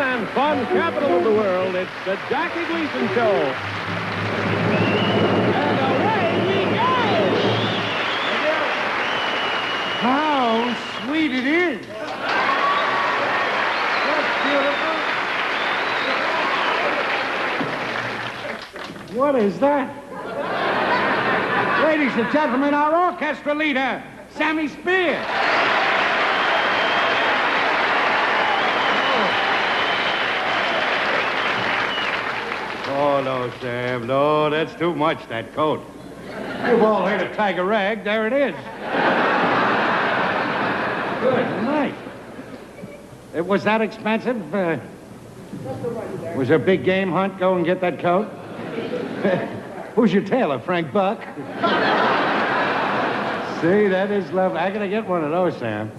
and fun capital of the world, it's the Jackie Gleason Show. And away we go! How sweet it is. That's beautiful. What is that? Ladies and gentlemen, our orchestra leader, Sammy Spears. Oh, no, Sam. No, that's too much, that coat. You've all heard of Tiger Rag. There it is. Good night. It was that expensive? Was there a big game hunt? Go and get that coat? Who's your tailor, Frank Buck? See, that is lovely. I gotta get one of those, Sam.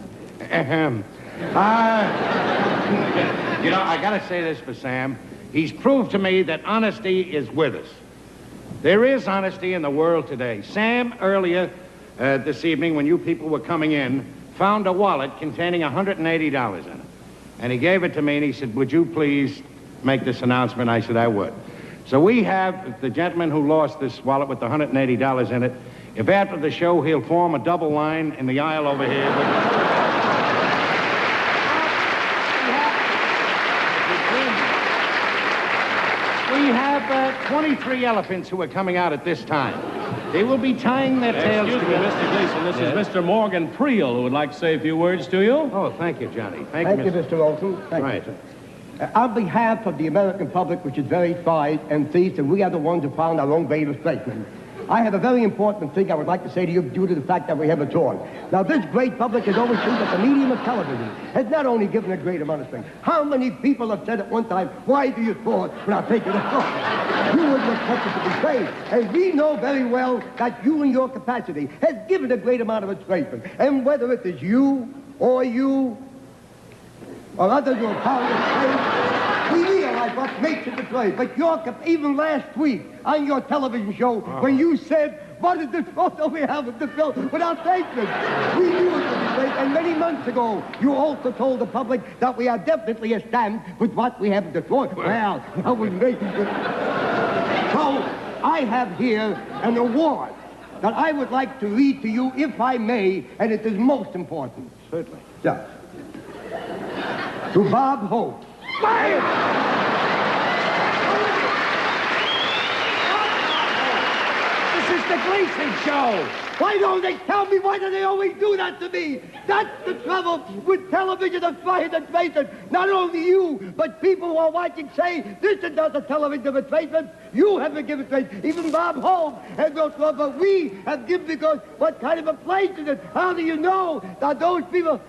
You know, I gotta say this for Sam. He's proved to me that honesty is with us. There is honesty in the world today. Sam, earlier this evening, when you people were coming in, found a wallet containing $180 in it. And he gave it to me, and he said, would you please make this announcement? I said, I would. So we have the gentleman who lost this wallet with the $180 in it. If after the show he'll form a double line in the aisle over here... We have 23 elephants who are coming out at this time. They will be tying their tails together. Excuse me, Mr. Gleason. This is Mr. Morgan Priel, who would like to say a few words to you. Oh, thank you, Johnny. Thank you, Mr. Olson. Thank you, sir. On behalf of the American public, which is very tried and pleased, and we are the ones who found our own greatest statesman, I have a very important thing I would like to say to you due to the fact that we have a tour. Now, this great public has always seen that the medium of television has not only given a great amount of strength. How many people have said at one time, why do you tour without taking a tour? You wouldn't expect it to be great. And we know very well that you in your capacity has given a great amount of encouragement. And whether it is you or others who are part of the we realize what makes it a trade. But even last week on your television show, when you said, what is this photo we have of the film without thanksgiving? We knew it would be great. And many months ago, you also told the public that we are definitely a stand with what we have in Detroit. Well, that was great. So I have here an award that I would like to read to you, if I may, and it is most important. Certainly. Yeah. To Bob Hope. This is the Gleason Show. Why don't they tell me? Why do they always do that to me? That's the trouble with television of retracement. Not only you, but people who are watching say, this is not a television retracement. You have been given retracement. Even Bob Hope has no trouble, but we have given because what kind of a place is it? How do you know that those people...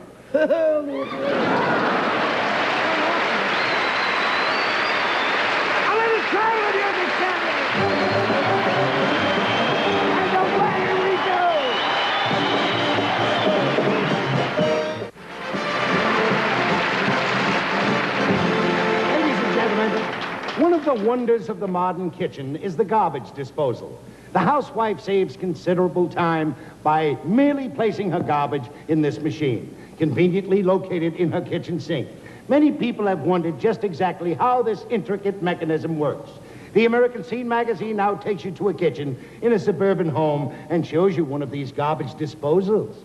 One of the wonders of the modern kitchen is the garbage disposal. The housewife saves considerable time by merely placing her garbage in this machine, conveniently located in her kitchen sink. Many people have wondered just exactly how this intricate mechanism works. The American Scene magazine now takes you to a kitchen in a suburban home and shows you one of these garbage disposals.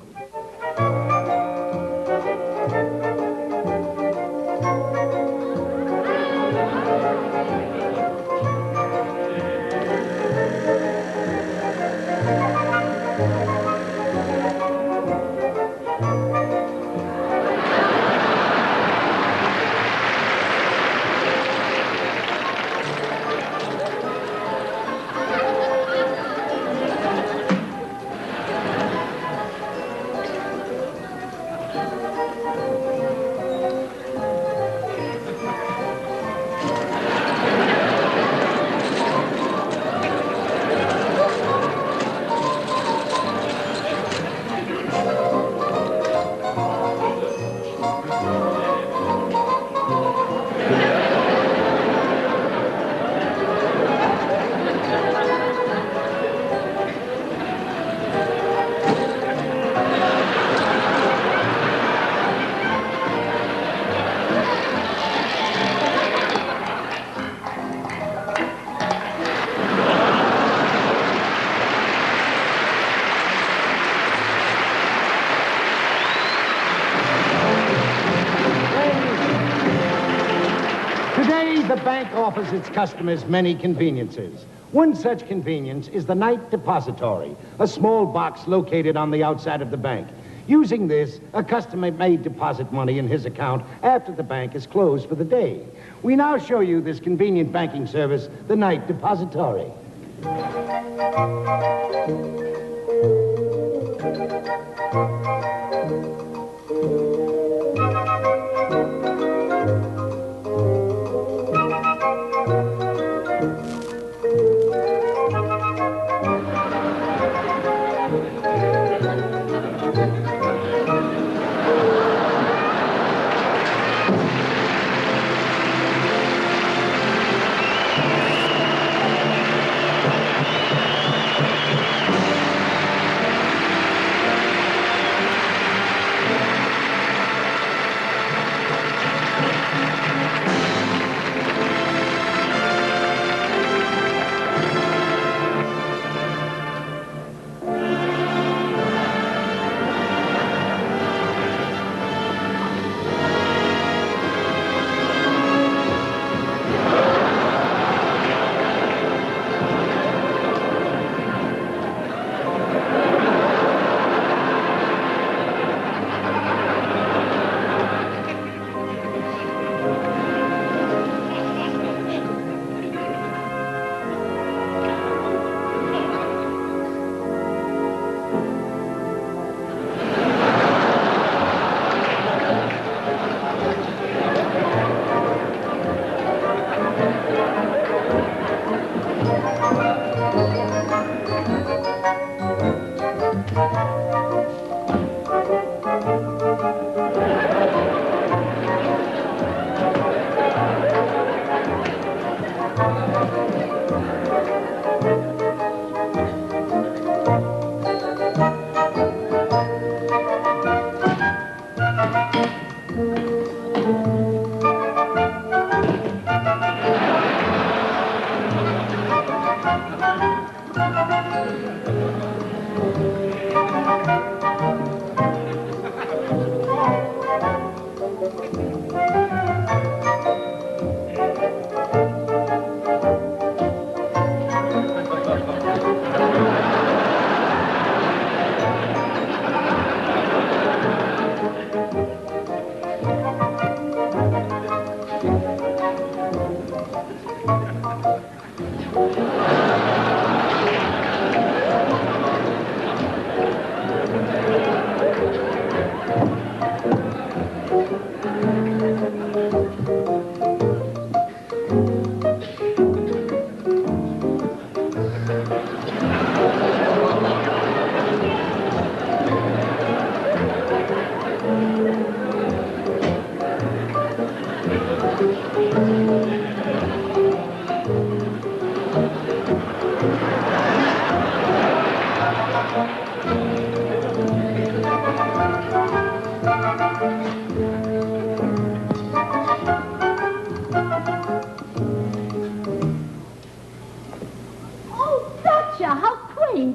offers its customers many conveniences. One such convenience is the night depository, a small box located on the outside of the bank. Using this, a customer may deposit money in his account after the bank is closed for the day. We now show you this convenient banking service, the night depository.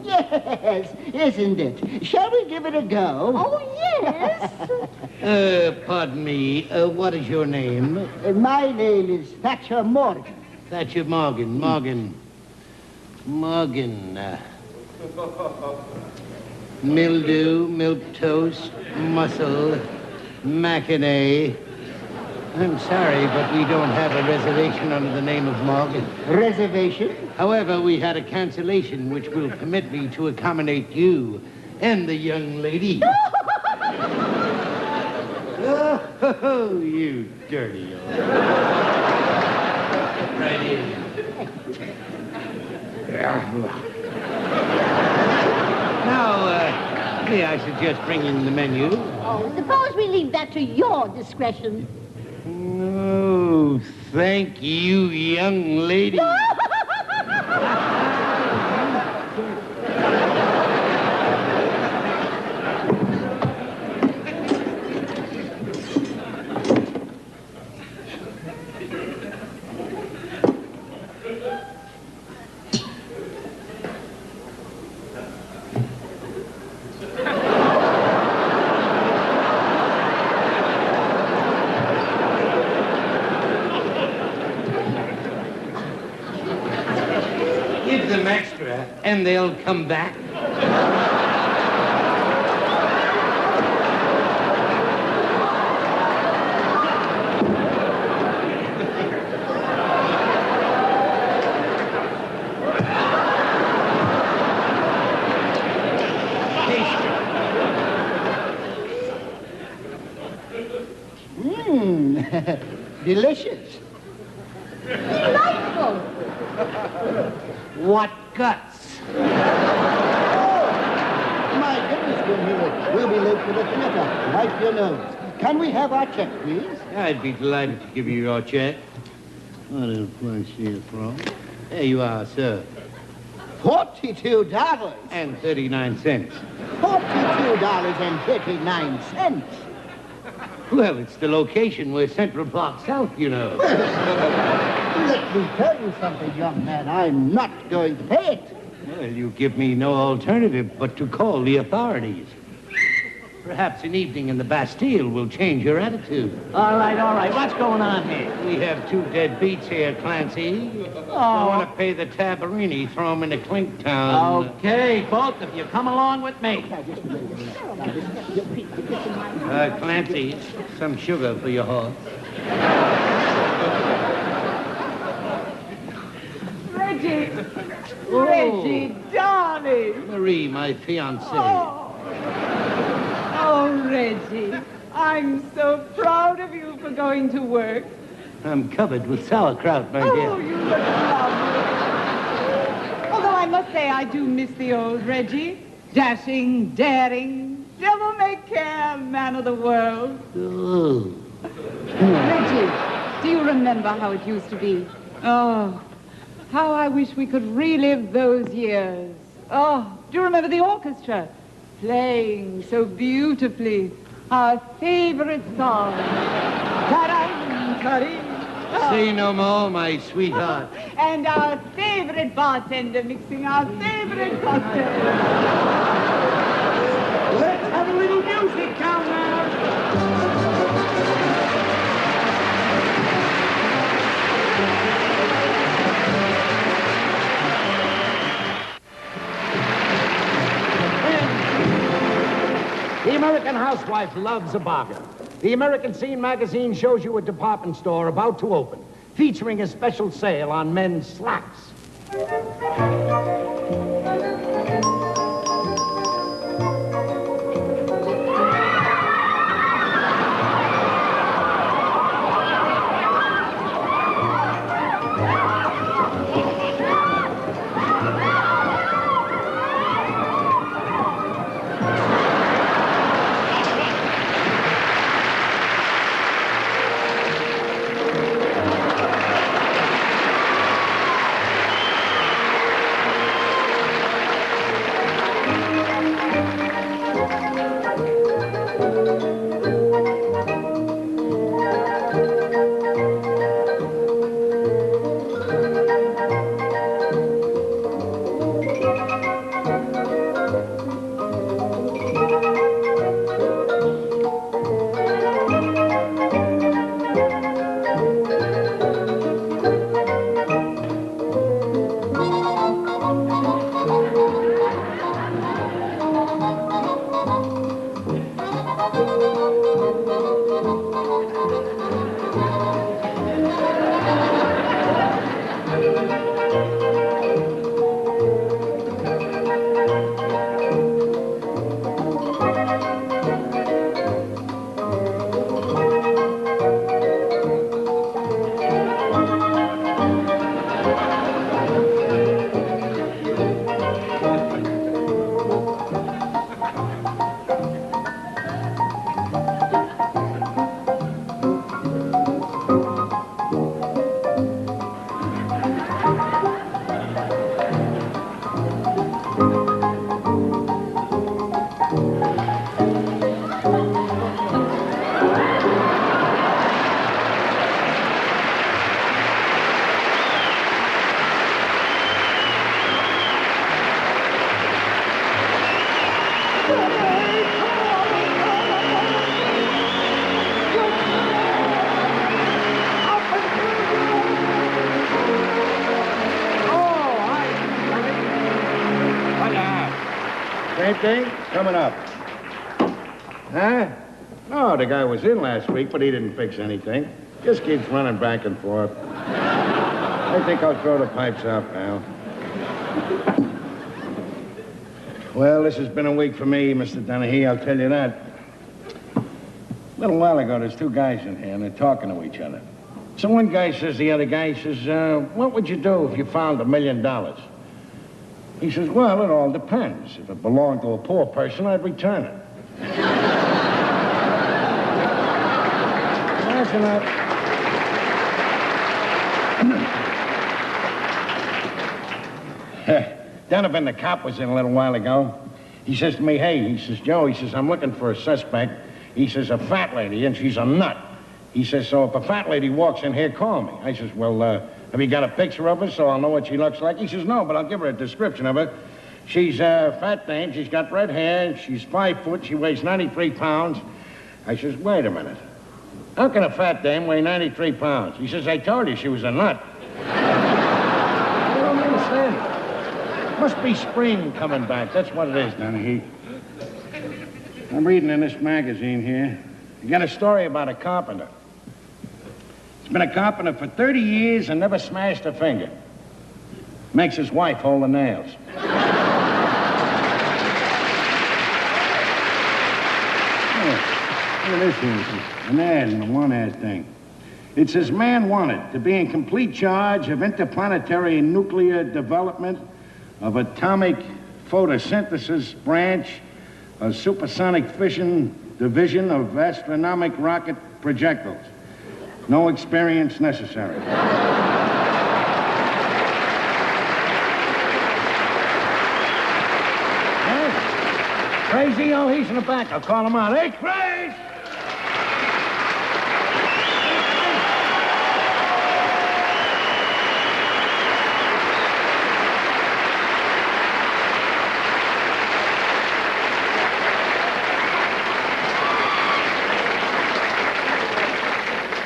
Yes, isn't it? Shall we give it a go? Oh, yes. Pardon me, what is your name? My name is Thatcher Morgan. Thatcher Morgan. Mildew, milk toast, mussel, mackinaw. I'm sorry, but we don't have a reservation under the name of Morgan. Reservation? However, we had a cancellation which will permit me to accommodate you and the young lady. Oh, you dirty old... Right in. Now, may I suggest bringing the menu? Oh, suppose we leave that to your discretion. Oh, thank you, young lady. Give them extra, and they'll come back. Delicious. Delightful. What guts? My goodness, we'll be late for the theater. Wipe your nose. Can we have our check, please? I'd be delighted to give you your check. What a place here from. There you are, sir. $42. And 39 cents. $42.39. Well, it's the location. We're Central Park South, you know. Let me tell you something, young man. I'm not going to pay it. Well, you give me no alternative but to call the authorities. Perhaps an evening in the Bastille will change your attitude. All right. What's going on here? We have two dead beats here, Clancy. I want to pay the Tabarini, throw them into Clinktown. Okay, both of you, come along with me. Clancy, some sugar for your horse. Reggie! Reggie, darling! Marie, my fiancée. Oh, Reggie, I'm so proud of you for going to work. I'm covered with sauerkraut, my dear. Oh, you look lovely. Although I must say I do miss the old Reggie. Dashing, daring, devil-may-care man of the world. Ooh. Reggie, do you remember how it used to be? Oh, how I wish we could relive those years. Oh, do you remember the orchestra? Playing so beautifully our favorite song. Ta-dam, ta-dee. Say no more, my sweetheart. And our favorite bartender mixing our favorite cocktail. Let's have a little music down now. The American housewife loves a bargain. The American Scene magazine shows you a department store about to open, featuring a special sale on men's slacks. Anything? Coming up. Huh? No, the guy was in last week, but he didn't fix anything. Just keeps running back and forth. I think I'll throw the pipes out now. Well, this has been a week for me, Mr. Dennehy, I'll tell you that. A little while ago, there's two guys in here, and they're talking to each other. So one guy says to the other guy, he says, what would you do if you found $1 million? He says, well, it all depends. If it belonged to a poor person, I'd return it. Imagine that. Donovan, the cop, was in a little while ago. He says to me, hey, he says, Joe, he says, I'm looking for a suspect. He says, a fat lady, and she's a nut. He says, so if a fat lady walks in here, call me. I says, well, have you got a picture of her so I'll know what she looks like? He says, no, but I'll give her a description of her. She's a fat dame, she's got red hair, she's 5 foot, she weighs 93 pounds. I says, wait a minute. How can a fat dame weigh 93 pounds? He says, I told you she was a nut. I don't understand. Must be spring coming back. That's what it is, Dennehy. I'm reading in this magazine here. You got a story about a carpenter. He's been a carpenter for 30 years and never smashed a finger. Makes his wife hold the nails. Look at this here. An ad in the one-ad thing. It says, man wanted to be in complete charge of interplanetary nuclear development of atomic photosynthesis branch of supersonic fission division of astronomic rocket projectiles. No experience necessary. Yes. Crazy? Oh, he's in the back. I'll call him out. Hey, Craze!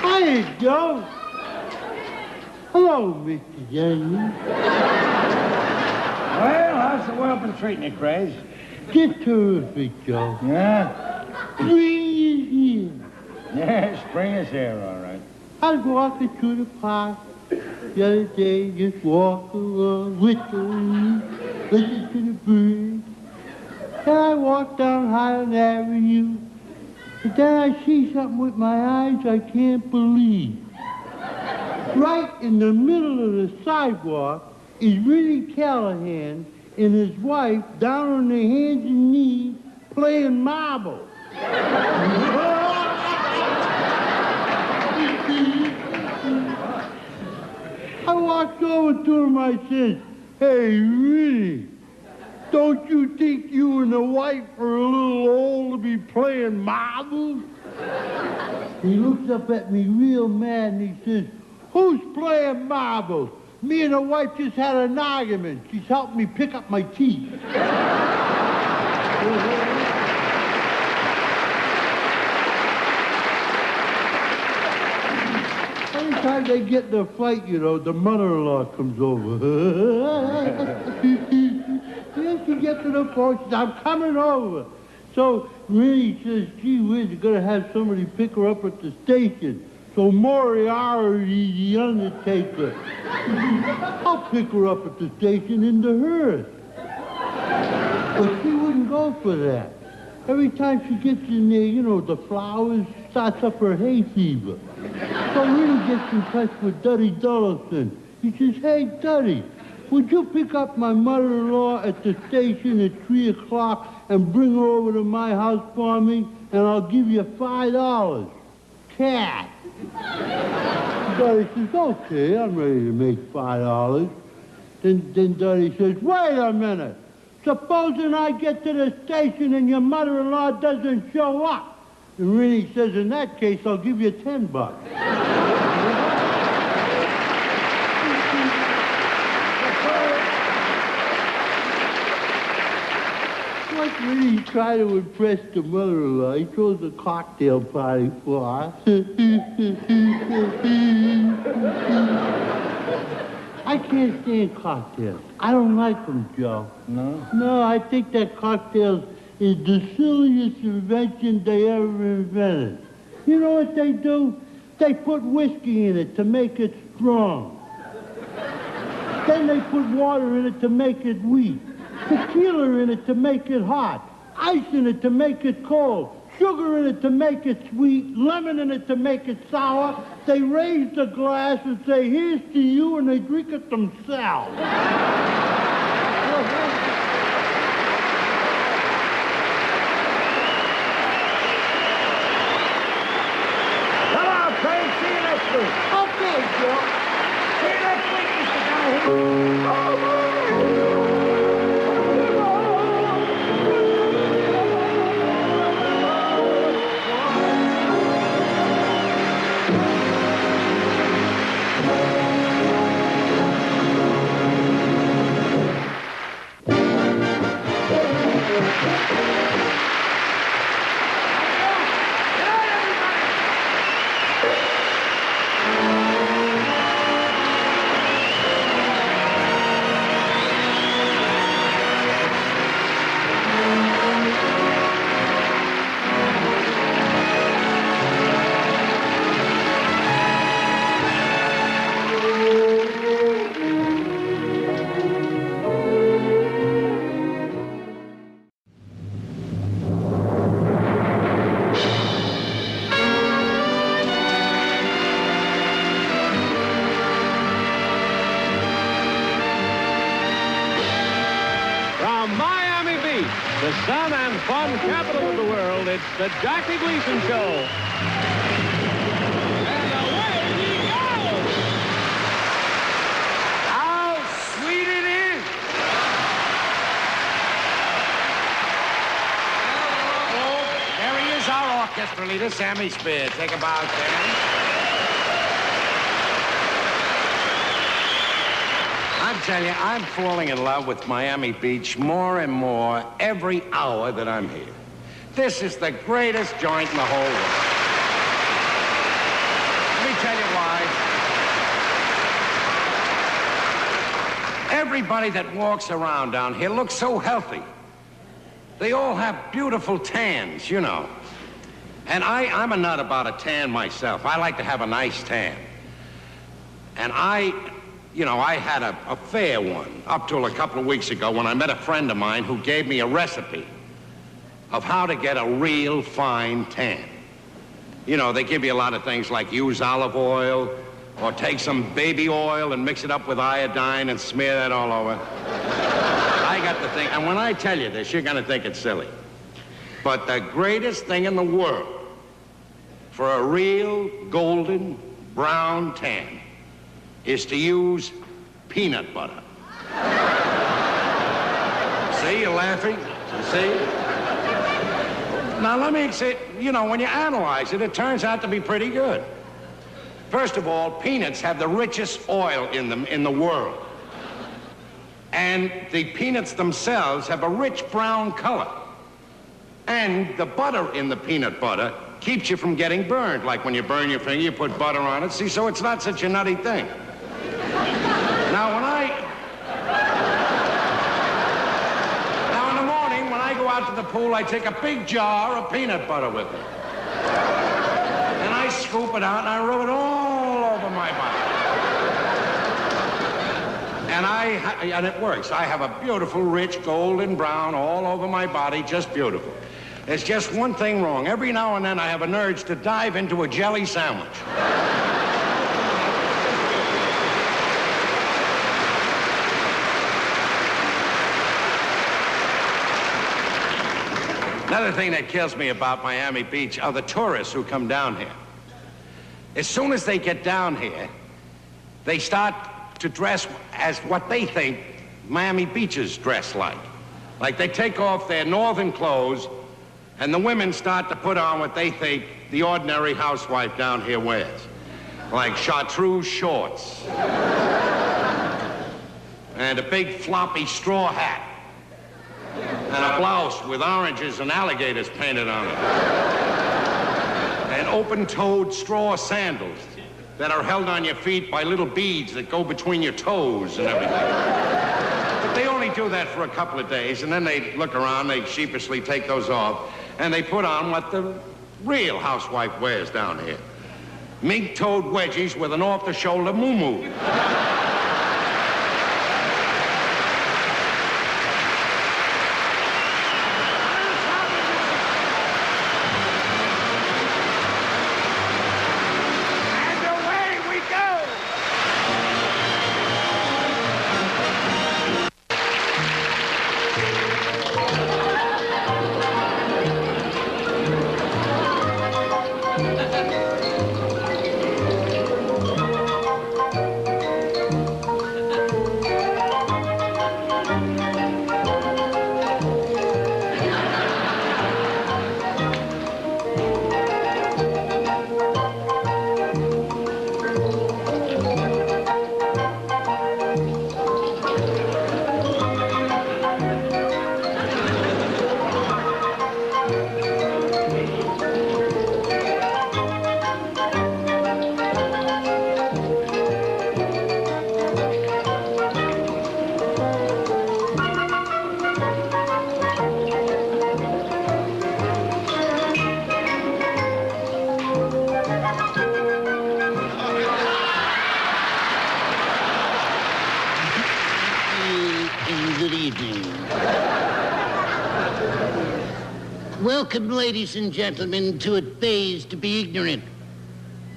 Hey, Joe. Hello, Mr. Jayne. Well, how's the world been treating you, Craze? Just terrific, Joe. Yeah? Spring is here. Yeah, spring is here, all right. I was walking through the park the other day, just walking along, whistling, listening to the birds. Then I walked down Highland Avenue, but then I see something with my eyes I can't believe. Right in the middle of the sidewalk is Rennie Callahan and his wife down on their hands and knees playing marbles. I walked over to him, I said, hey, Rennie, don't you think you and the wife are a little old to be playing marbles? He looks up at me real mad and he says, who's playing marbles? Me and the wife just had an argument. She's helping me pick up my teeth. Every time they get in a fight, you know, the mother-in-law comes over. Then she gets to the phone, she says, I'm coming over. So Rennie says, gee whiz, you're going to have somebody pick her up at the station. So Moriarty, the undertaker, I'll pick her up at the station in the hearse. But she wouldn't go for that. Every time she gets in there, you know, the flowers starts up her hay fever. So Rennie gets in touch with Duddy Dullison. He says, hey, Duddy, would you pick up my mother-in-law at the station at 3 o'clock and bring her over to my house for me, and I'll give you $5. Cash. Duddy says, okay, I'm ready to make $5. Then Duddy says, wait a minute. Supposing I get to the station and your mother-in-law doesn't show up. And Rennie says, in that case, I'll give you $10. Like Rennie tried to impress the mother-in-law, he throws a cocktail party for her. I I can't stand cocktails. I don't like them, Joe. No? No, I think that cocktails is the silliest invention they ever invented. You know what they do? They put whiskey in it to make it strong. Then they put water in it to make it weak. Tequila in it to make it hot. Ice in it to make it cold. Sugar in it to make it sweet. Lemon in it to make it sour. They raise the glass and say, here's to you, and they drink it themselves. Come on, Craig. See you next week. Okay, Joe. See you next week, Mr. Guy. From Miami Beach, the sun and fun capital of the world, it's the Jackie Gleason Show. And away he goes! How sweet it is! Oh, there he is, our orchestra leader, Sammy Spears. Take a bow, Sammy. I'm telling you, I'm falling in love with Miami Beach more and more every hour that I'm here. This is the greatest joint in the whole world. Let me tell you why. Everybody that walks around down here looks so healthy. They all have beautiful tans, you know. And I'm a nut about a tan myself. I like to have a nice tan. And I had a fair one up till a couple of weeks ago when I met a friend of mine who gave me a recipe of how to get a real fine tan. You know, they give you a lot of things like use olive oil or take some baby oil and mix it up with iodine and smear that all over. I got the thing, and when I tell you this, you're going to think it's silly. But the greatest thing in the world for a real golden brown tan is to use peanut butter. See, you're laughing? You see? Now, let me say, when you analyze it, it turns out to be pretty good. First of all, peanuts have the richest oil in them in the world. And the peanuts themselves have a rich brown color. And the butter in the peanut butter keeps you from getting burned. Like when you burn your finger, you put butter on it. See, so it's not such a nutty thing. Now, in the morning, when I go out to the pool, I take a big jar of peanut butter with me. And I scoop it out and I rub it all over my body. And it works. I have a beautiful, rich, golden brown all over my body, just beautiful. There's just one thing wrong. Every now and then I have an urge to dive into a jelly sandwich. Another thing that kills me about Miami Beach are the tourists who come down here. As soon as they get down here, they start to dress as what they think Miami Beachers dress like. Like they take off their northern clothes, and the women start to put on what they think the ordinary housewife down here wears. Like chartreuse shorts. And a big floppy straw hat. And a blouse with oranges and alligators painted on it. And open-toed straw sandals. that are held on your feet by little beads that go between your toes and everything. But they only do that for a couple of days, and then they look around, they sheepishly take those off, and they put on what the real housewife wears down here. Mink-toed wedgies with an off-the-shoulder moo-moo. Welcome, ladies and gentlemen, to It Pays to Be Ignorant,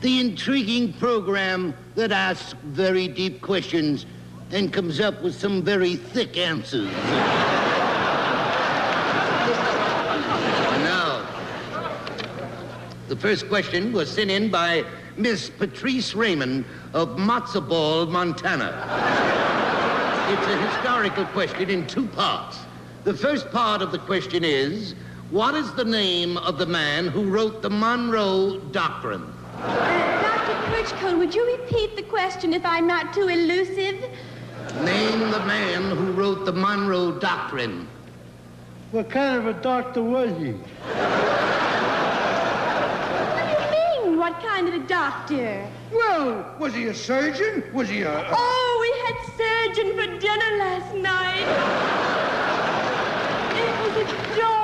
the intriguing program that asks very deep questions and comes up with some very thick answers. And now, the first question was sent in by Miss Patrice Raymond of Matzo Ball, Montana. It's a historical question in two parts. The first part of the question is, what is the name of the man who wrote the Monroe Doctrine? Dr. Perchcote, would you repeat the question if I'm not too elusive? Name the man who wrote the Monroe Doctrine. What kind of a doctor was he? What do you mean, what kind of a doctor? Well, was he a surgeon? Was he a... Oh, we had surgeon for dinner last night. It was adorable.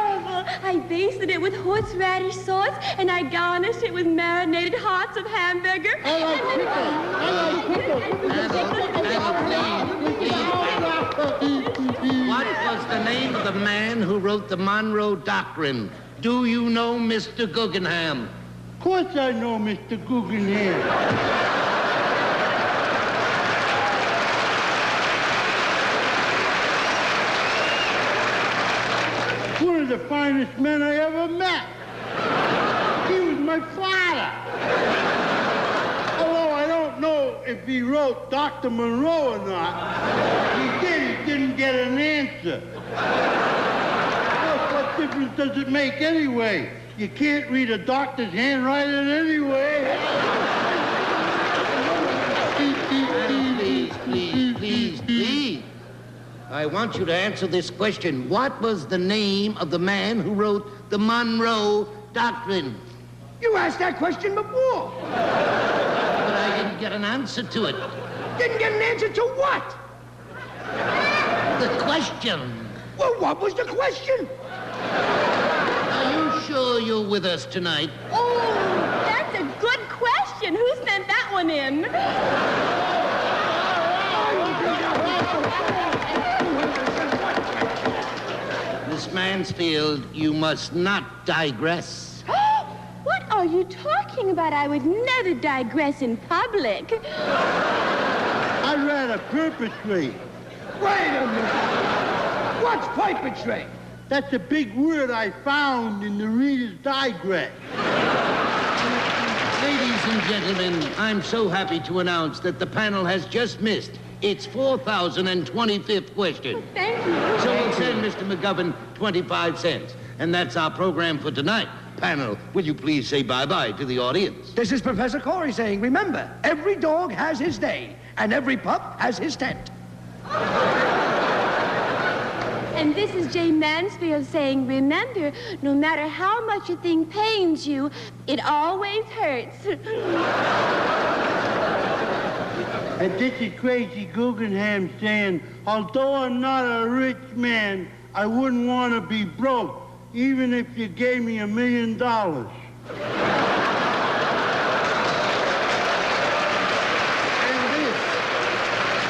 I basted it with horseradish sauce, and I garnished it with marinated hearts of hamburger. Please. What was the name of the man who wrote the Monroe Doctrine? Do you know Mr. Guggenheim? Of course I know Mr. Guggenheim. One of the finest men I ever met. He was my father. Although I don't know if he wrote Dr. Monroe or not. He didn't get an answer. Well, what difference does it make anyway? You can't read a doctor's handwriting anyway. Please. I want you to answer this question. What was the name of the man who wrote the Monroe Doctrine? You asked that question before. But I didn't get an answer to it. Didn't get an answer to what? The question. Well, what was the question? Are you sure you're with us tonight? Oh, that's a good question. Who sent that one in? Miss Mansfield, you must not digress. What are you talking about? I would never digress in public. I'd rather perpetrate. Wait a minute. What's perpetrate? That's a big word I found in the Reader's Digest. Ladies and gentlemen, I'm so happy to announce that the panel has just missed its 4,025th question. Thank you. So we'll send Mr. McGovern 25 cents. And that's our program for tonight. Panel, will you please say bye-bye to the audience? This is Professor Corey saying, remember, every dog has his day, and every pup has his tent. And this is Jayne Mansfield saying, remember, no matter how much a thing pains you, it always hurts. And this is Crazy Guggenheim saying, although I'm not a rich man, I wouldn't want to be broke, even if you gave me $1 million.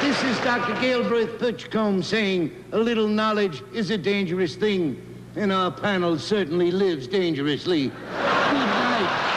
This is Dr. Galbraith Pitchcomb saying a little knowledge is a dangerous thing, and our panel certainly lives dangerously. Good night.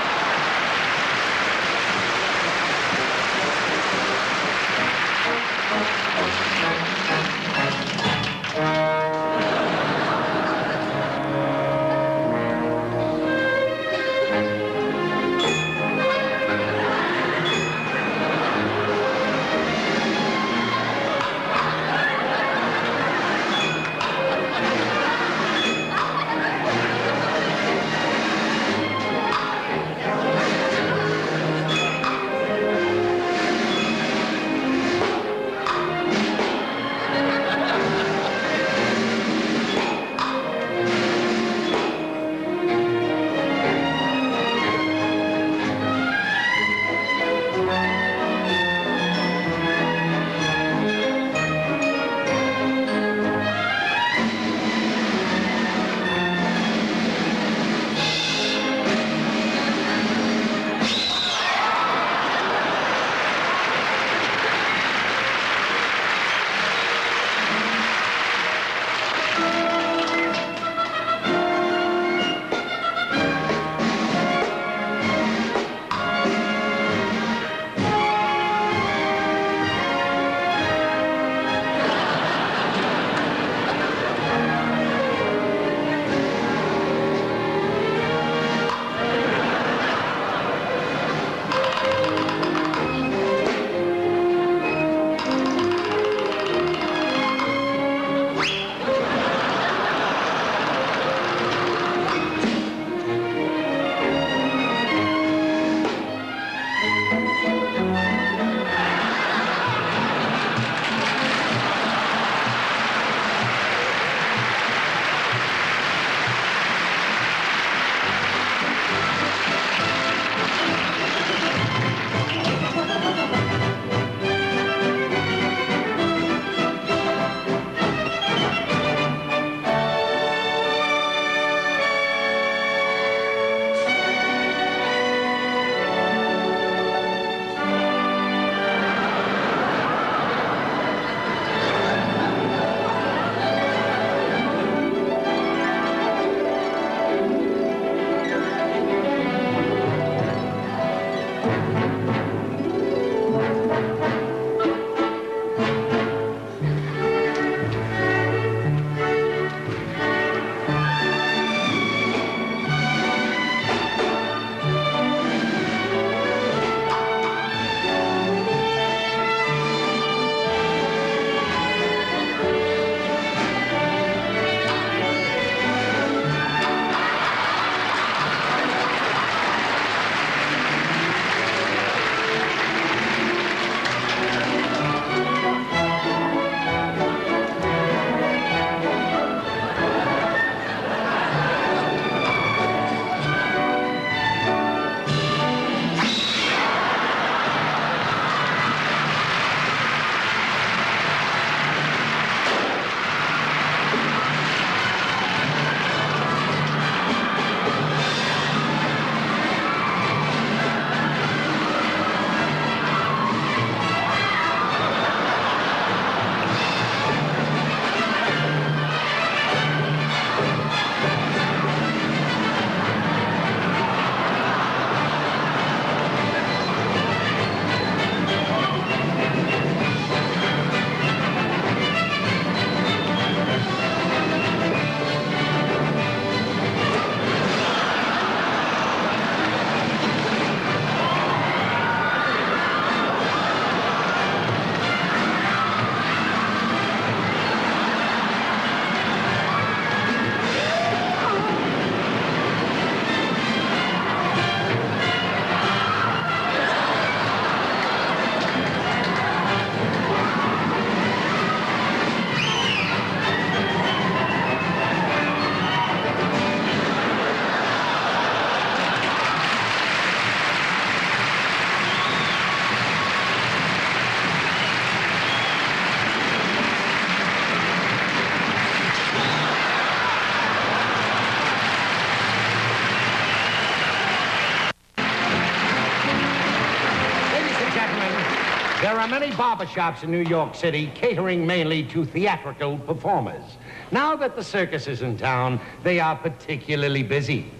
barbershops in New York City catering mainly to theatrical performers. Now that the circus is in town, they are particularly busy.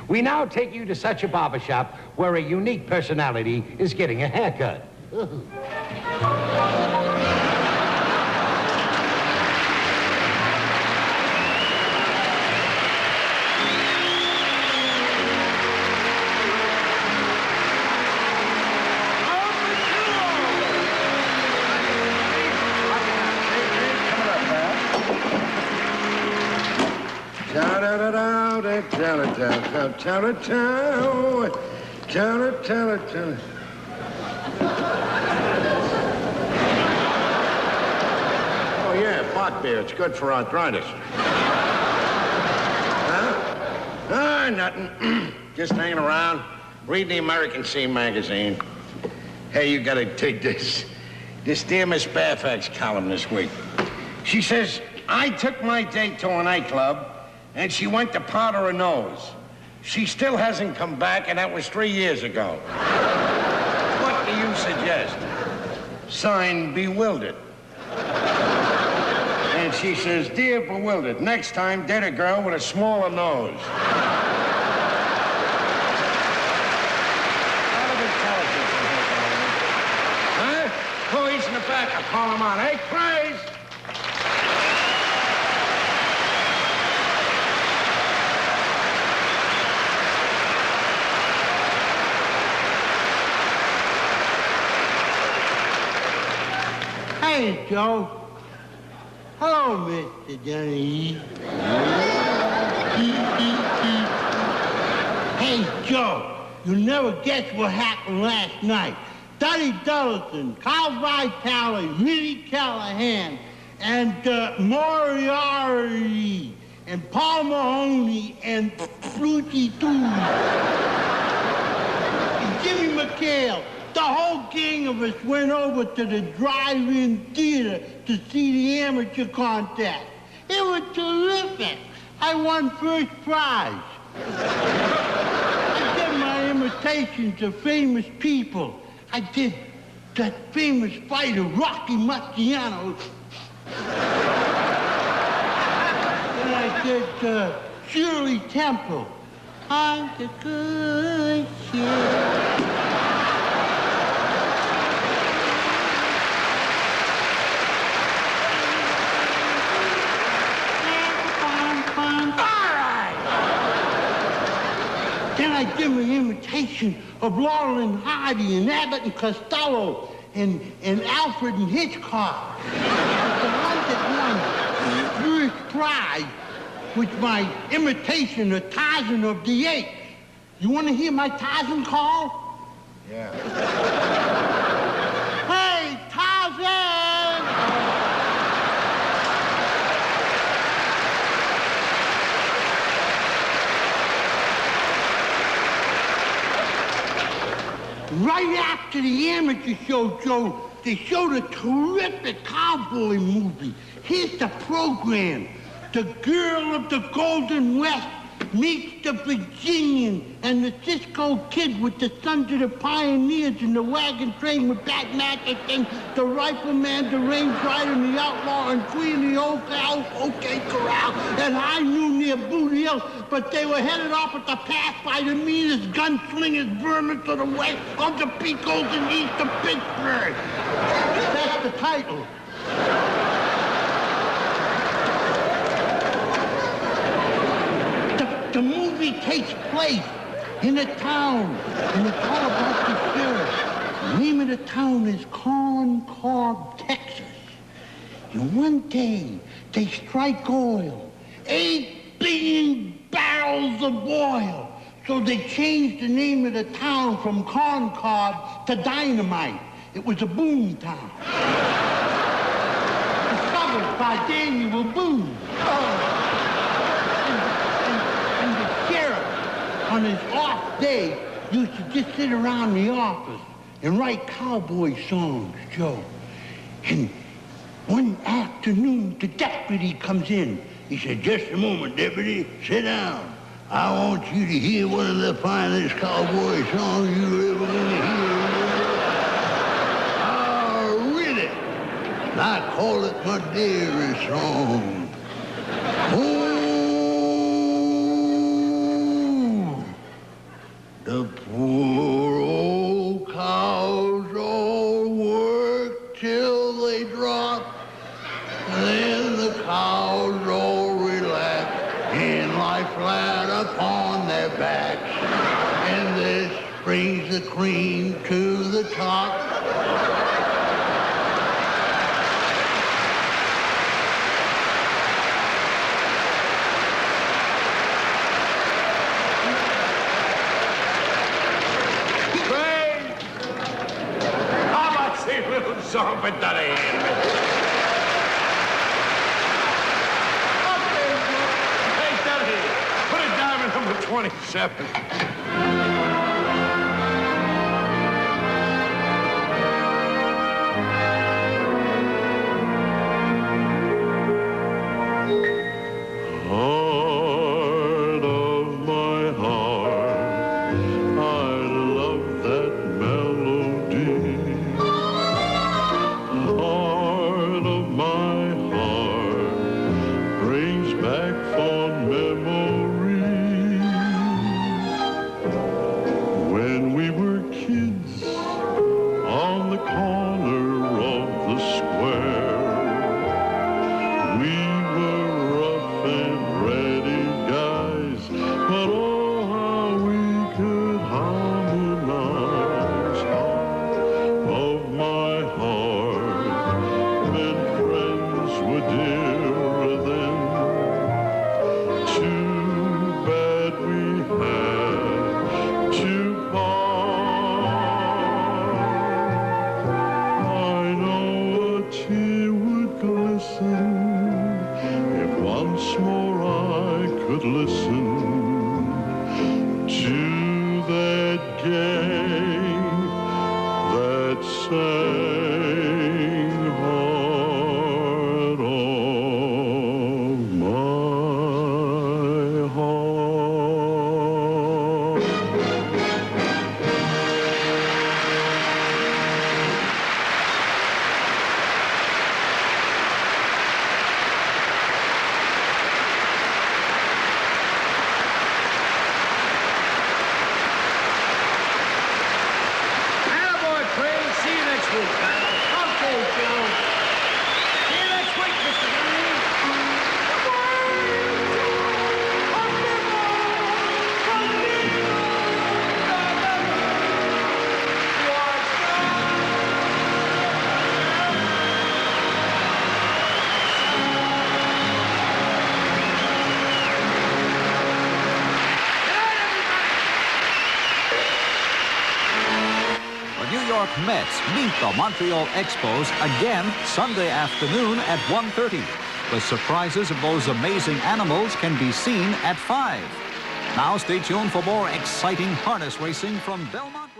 We now take you to such a barbershop where a unique personality is getting a haircut. Oh, yeah, pot beer. It's good for arthritis. Huh? Ah, nothing. Just hanging around, reading the American Scene magazine. Hey, you gotta dig this. This Dear Miss Fairfax column this week. She says, I took my date to a nightclub, and she went to powder her nose. She still hasn't come back, and that was 3 years ago. What do you suggest? Signed, Bewildered. And she says, Dear Bewildered, next time date a girl with a smaller nose. Huh? Oh, he's in the back. I'll call him on. Hey, Craze! Hey, Joe. Hello, Mr. Johnny. Hey, Joe, you never guess what happened last night. Duddy Dullison, Carl Vitale, Minnie Callahan, and Moriarty, and Paul Mahoney, and Fruity Doody, and Jimmy McHale. The whole gang of us went over to the drive-in theater to see the amateur contest. It was terrific. I won first prize. I did my imitations of famous people. I did that famous fighter, Rocky Marciano. And I did Shirley Temple. I'm the good shit. Then I did my imitation of Laurel and Hardy and Abbott and Costello and Alfred and Hitchcock. But the one that won first prize was my imitation of Tarzan of the Apes. You want to hear my Tarzan call? Yeah. Hey, Tarzan! Right after the amateur show, Joe, they showed a terrific cowboy movie. Here's the program. The Girl of the Golden West meets the Virginian and the Cisco Kid with the Sons of the Pioneers and the wagon train with Pat Matheson, the Rifleman, the Range Rider, and the Outlaw, and Queen of the OK Corral, and High Noon near Booty Hill. But they were headed off at the pass by the meanest gunslingers vermin to the west of the Pecos and east of Pittsburgh. That's the title. The movie takes place in a town, and it's all about the sheriff. The name of the town is Corn Cob, Texas. And one day, they strike oil. 8 billion barrels of oil. So they changed the name of the town from Corn Cob to Dynamite. It was a boom town. Discovered by Daniel Boone. On his off day, used to just sit around the office and write cowboy songs, Joe. And one afternoon, the deputy comes in. He said, just a moment, deputy, sit down. I want you to hear one of the finest cowboy songs you're ever going to hear. Oh, really? I call it my dearest song. Oh, the poor old cows all work till they drop. Then the cows all relax and lie flat upon their backs. And this brings the cream to the top. Song for Daddy. Hey, Daddy, put it down at number 27. Heart of my heart, I love that melody. Heart of my heart brings back fond memories. When we were kids on the corner of the square, we were rough and ready guys, but oh, how we could harmonize. Heart of my heart, when friends were dearer then. Too bad we had to part. I know a tear would glisten if once more I could listen to that gang that sang Heart of my heart. Attaboy, Craig. See you next week. Okay, Joe. See you next week, Mr. Green. The New York Mets meet the Montreal Expos again Sunday afternoon at 1:30. The surprises of those amazing animals can be seen at 5. Now stay tuned for more exciting harness racing from Belmont.